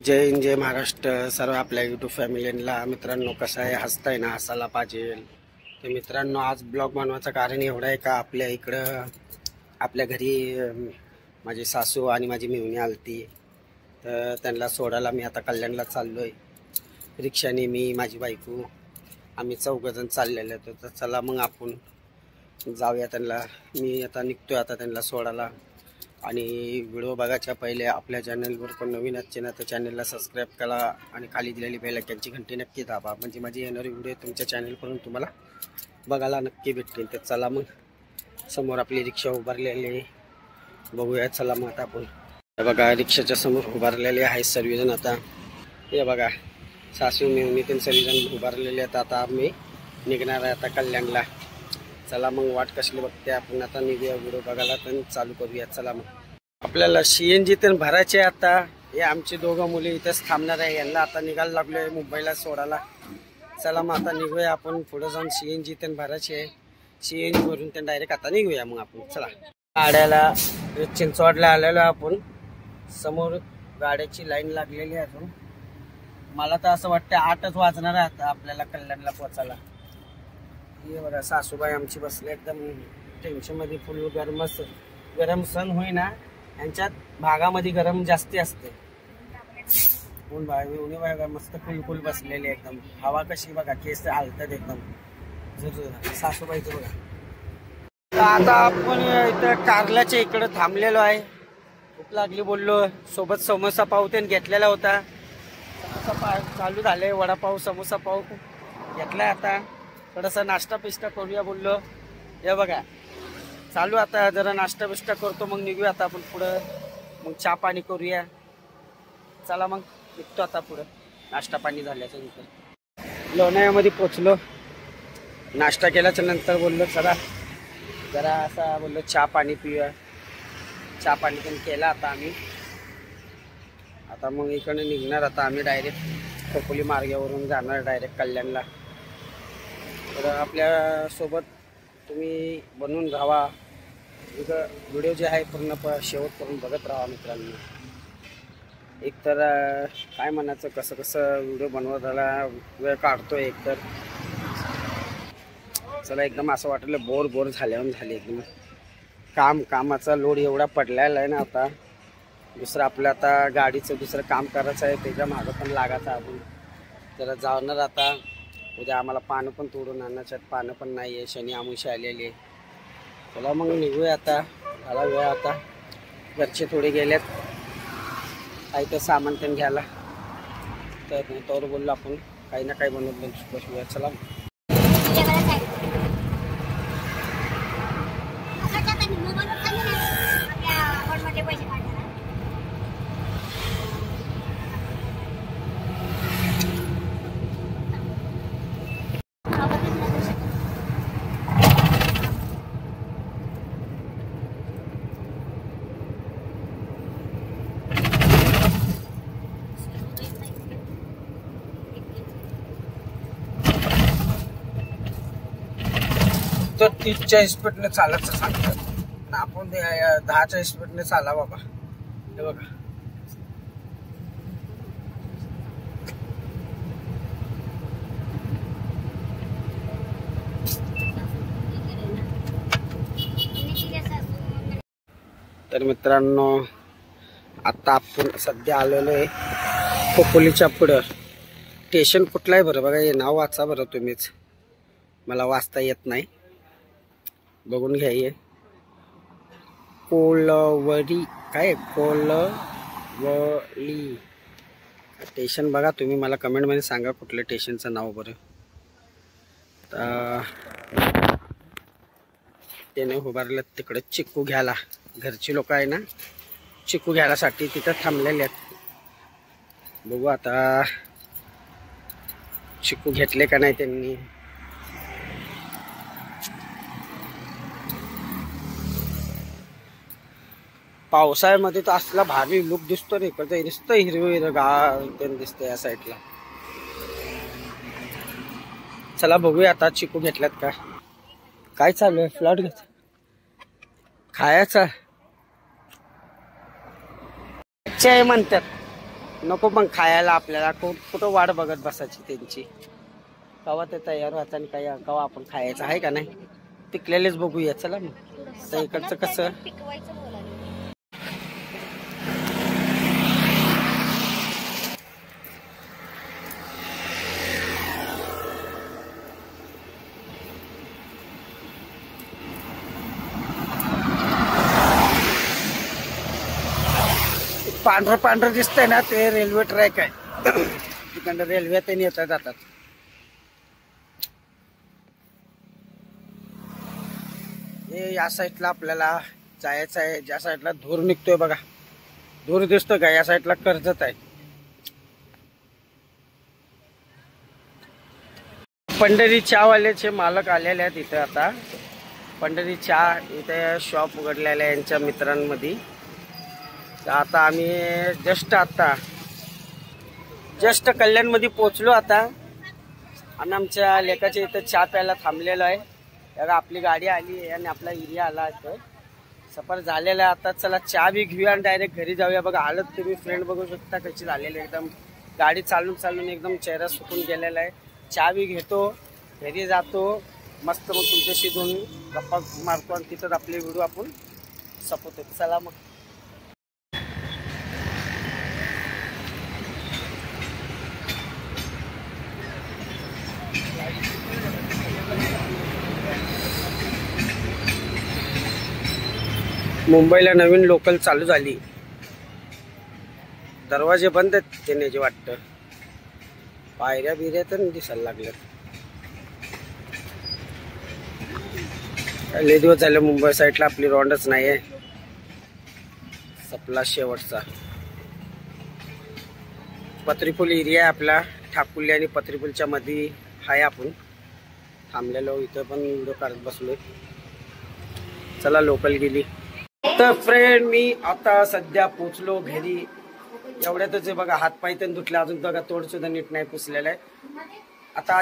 जय हिंद जय महाराष्ट्र सर्व आपल्या यूट्यूब फॅमिलीला मित्रांनो, कसं आहे? हसताय ना, हसायला पाहिजे. तर मित्रांनो, आज ब्लॉग बनवायचं कारण एवढं आहे का आपल्या इकडं आपल्या घरी माझी सासू आणि माझी मेहुणी आलती. तर त्यांना सोडायला मी आता कल्याणला चाललोय रिक्षाने. मी माझी बायको आम्ही चौघजण चाललेले. तर चला मग आपण जाऊया त्यांना. मी आता निघतोय आता त्यांना सोडायला. आणि व्हिडिओ बघायच्या पहिले आपल्या चॅनलवर कोण नवीन असते ना तर चॅनलला सबस्क्राईब करा आणि खाली दिलेली बेल आयकॉनची घंटी नक्की दाबा, म्हणजे माझी येणारी व्हिडिओ तुमच्या चॅनलवरून तुम्हाला बघायला नक्की भेटतील. तर चला मग, समोर आपली रिक्षा उभारलेली बघूया. चला मग आता आपण. हे बघा, रिक्षाच्या समोर उभारलेले आहे सर्वजण. आता हे बघा, सासू मेहुणी ते सर्वजण उभारलेले आहेत. आता आम्ही निघणार आहे आता कल्याणला. चला मग, वाट कसली बघते आपण. आता निघूया, व्हिडिओ बघायला तर चालू करूया. चला मग, आपल्याला CNG तर भरायचे. आता हे आमची दोघं मुली इथेच थांबणार आहे. यांना आता निघायला लागलोय मुंबईला सोडायला. चला मग आता निघूया आपण. पुढे जाऊन CNG तर भरायचे आहे. CNG भरून ते डायरेक्ट आता निघूया मग आपण. चला, गाड्याला चिंचवडला आलेलो आपण. समोर गाड्याची लाईन लागलेली आहे अजून. मला तर असं वाटतं 8च वाजणार आहे आता आपल्याला कल्याणला पोचायला. हे बघा, सासूबाई आमची बसले एकदम टेन्शन मध्ये. फुल गरम सण होईना. यांच्यात भागामध्ये गरम जास्ती असते. ऊन बघा मस्त फुल बसलेले एकदम. हवा कशी बघा, केस हालतात एकदम. सासूबाईचं बघा. आता आपण इथं कारल्याच्या इकडे थांबलेलो आहे. भूक लागली बोललो. सोबत समोसा पाव ते घेतलेला होता. समोसा पाव चालू झाले. वडापाव समोसा पाव घेतलाय. आता थोडासा नाश्ता पिष्टा करूया बोललो. हे बघा चालू. आता जरा नाश्ता पिष्टा करतो मग निघूया आता आपण पुढं. मग चहा पाणी करूया. चला मग निघतो आता पुढं. नाश्ता पाणी झाल्याच्या नंतर लोणावळ्यामध्ये पोचलो. नाश्ता केल्याच्या नंतर बोललो चला जरा असा बोललो चहा पाणी पिऊया. चहा पाणी पण केला आता आम्ही. आता मग इकडे निघणार आता आम्ही डायरेक्ट खोपोली मार्गावरून जाणार डायरेक्ट कल्याणला. तर आपल्या सोबत तुम्ही बनवून राहा. इथं व्हिडिओ जे आहे पूर्ण शेवट करून बघत राहा मित्रांनो. एकतर काय म्हणायचं, कसं कसं व्हिडिओ बनवायला वेळ काढतोय एकतर. चला, एकदम असं वाटलं बोर झाले एकदम. कामाचा लोड एवढा पडलेला आहे ना आता. दुसरं आपलं आता गाडीचं दुसरं काम करायचं आहे, त्याच्या मागं पण लागायचं आपण. जरा जाणार आता. उद्या आम्हाला पानं पण तोडून आणायच्यात. पानं पण नाही आहे, शनी आमुषी आलेली आहे. चला मग निघूया आता. झाला वेळ आता. घरचे थोडे गेलेत काही तर सामान पण घ्यायला. तर तोवर बोललो आपण काही ना काही बनवत बसूया. चला तर 30च्या स्पीडने चालायचं सांगतात. आपण 10च्या स्पीडने चाला बाबा. हे बघा, तर मित्रांनो आता आपण सध्या आलेलो आहे खोपोलीच्या पुढं. स्टेशन कुठलं आहे बरं बघा, हे नाव वाचा बरं तुम्हीच, मला वाचता येत नाही. बघून घ्या. ये कोलवडी काय, कोलवली स्टेशन बघा तुम्ही. मला कमेंटमध्ये सांगा कुठल्या स्टेशनचं नाव बरं. त्याने उभारलं तिकडे चिक्कू घ्यायला. घरची लोक आहे ना, चिक्कू घ्यायसाठी तिथं थांबलेले आहेत. बघू आता चिक्कू घेतले का नाही त्यांनी. पावसाळ्यामध्ये तर असला भारी लुक दिसतो रे. इकडचं नुसतं हिरवगार दिसतं या साईडला. चला बघूया आता चिकू घेतल्यात का. काय चालू आहे? फ्लॉट घेत खायचा. चाय म्हणतात. नको मग खायला आपल्याला कुठं वाट बघत बसायची त्यांची. कवा ते तयार व्हायचं आणि काय कवा आपण खायचं आहे का नाही. पिकलेलेच बघूया चला मग. आता इकडचं कसं पांढरं पांढरं दिसतंय ना ते रेल्वे ट्रॅक आहे. तिकडं रेल्वे ते येतात जातात. हे या साईडला आपल्याला जायचं आहे. ज्या साईडला धूर निघतोय बघा, धूर दिसतोय का, या साईडला कर्जत आहे. पंढरी चहावाल्याचे मालक आलेले आहेत इथे. आता पंढरी चहा इथे शॉप उघडलेलं आहे यांच्या मित्रांमध्ये. आता आम्ही जस्ट कल्याणमध्ये पोचलो. आता आम्ही आमच्या लेकाच्या इथं चहा प्यायला थांबलेलो आहे. आपली गाडी आली आहे आणि आपला एरिया आला आहे. सफर झालेला आहे. आता चला चहा बी घेऊया आणि डायरेक्ट घरी जाऊया. बघा हालत तुम्ही फ्रेंड बघू शकता कशी झालेली, एकदम गाडी चालून एकदम चेहरा सुकून गेलेला आहे. चहा बी घेतो, घरी जातो, मस्त मग तुमच्याशी दोन गप्पा मारतो आणि तिथंच आपले व्हिडिओ आपण संपवतो. चला मग. मुंबईला नवीन लोकल चालू झाली. दरवाजे बंद आहेत त्याने वाटतं. पायऱ्या बिऱ्या तर दिसायला लागल्या. लय दिवस झाले मुंबई साईडला आपली रोंडच नाहीये. सपला शेवटचा. पत्रीपूल एरिया आहे आपला. ठाकुर्ली आणि पत्रीपूलच्या मध्ये आहे आपण थांबलेलो. इथं पण व्हिडिओ काढत बसलोय. चला लोकल गेली. तर फ्रेंड मी आता सध्या पोचलो घरी. एवढ्यातच बघा हातपाय तर धुतले, अजून बघा तोंड सुद्धा नीट नाही पुसलेलं आहे. आता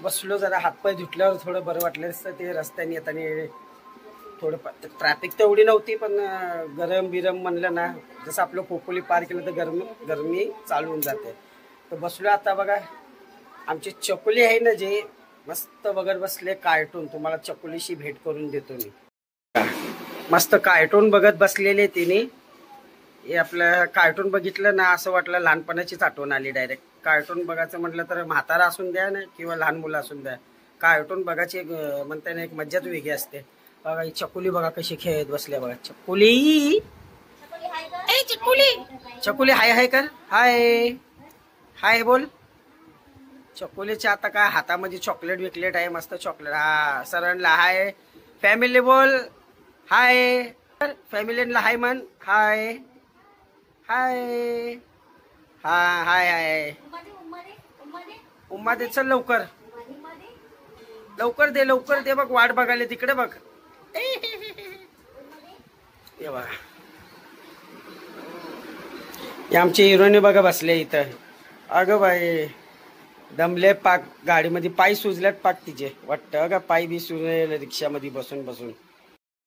बसलो जरा, हातपाय धुतल्यावर थोडं बरं वाटलं असतं. ते रस्त्याने येताना थोडं ट्रॅफिक तर एवढी नव्हती, पण गरम बिरम म्हणलं ना, जसं आपलं खोपोली पार केलं तर गरमी चालू होऊन जाते. तर बसलो आता बघा. आमची चकोली आहे ना जे, मस्त बघत बसले कार्टून. तुम्हाला चकोलीशी भेट करून देतो मी. मस्त कार्टून बघत बसलेले तिने. हे आपलं कार्टून बघितलं ना असं वाटलं लहानपणाचीच आठवण आली डायरेक्ट. कार्टून बघायचं म्हटलं तर म्हातारा असून द्या ना किंवा लहान मुलं असून द्या, कार्टून बघायची म्हणता ना एक मज्जाच वेगळी असते. बघा ही चकुली बघा कशी खेळत बसल्या बघा. चकुली चकुली हाय हाय कर. हाय हाय बोल. चकोलीच्या आता काय हातामध्ये चॉकलेट विकलेट आहे, मस्त चॉकलेट. हा सरांना हाय. फॅमिली बोल हाय. फॅमिलीला हाय म्हण. हाय हाय. हा हाय हाय. उम्मा दे चल लवकर लवकर दे, लवकर दे. बघ वाट बघायला तिकडे बघ. ये बघा आमची हिरोईन बघा बसले इथं. अगं बाई दमले पाक. गाडीमध्ये पाय सुजल्यात पाक तिचे वाटतं का. पाय बी सुजले रिक्षामध्ये बसून बसून.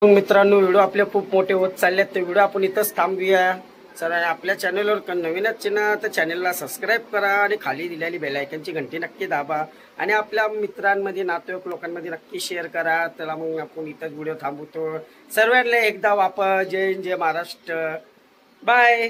मित्रांनो व्हिडिओ आपले खूप मोठे होत चाललेत, तर व्हिडिओ आपण इथंच थांबूया. चला आपल्या चॅनलवर नवीनच ना तर चॅनलला सबस्क्राईब करा आणि खाली दिलेली बेल आयकॉनची घंटी नक्की दाबा आणि आपल्या मित्रांमध्ये नातेवाईक लोकांमध्ये नक्की शेअर करा. चला मग आपण इथंच व्हिडिओ थांबवतो. सर्वांना एकदा वापस जय हिंद जय महाराष्ट्र. बाय.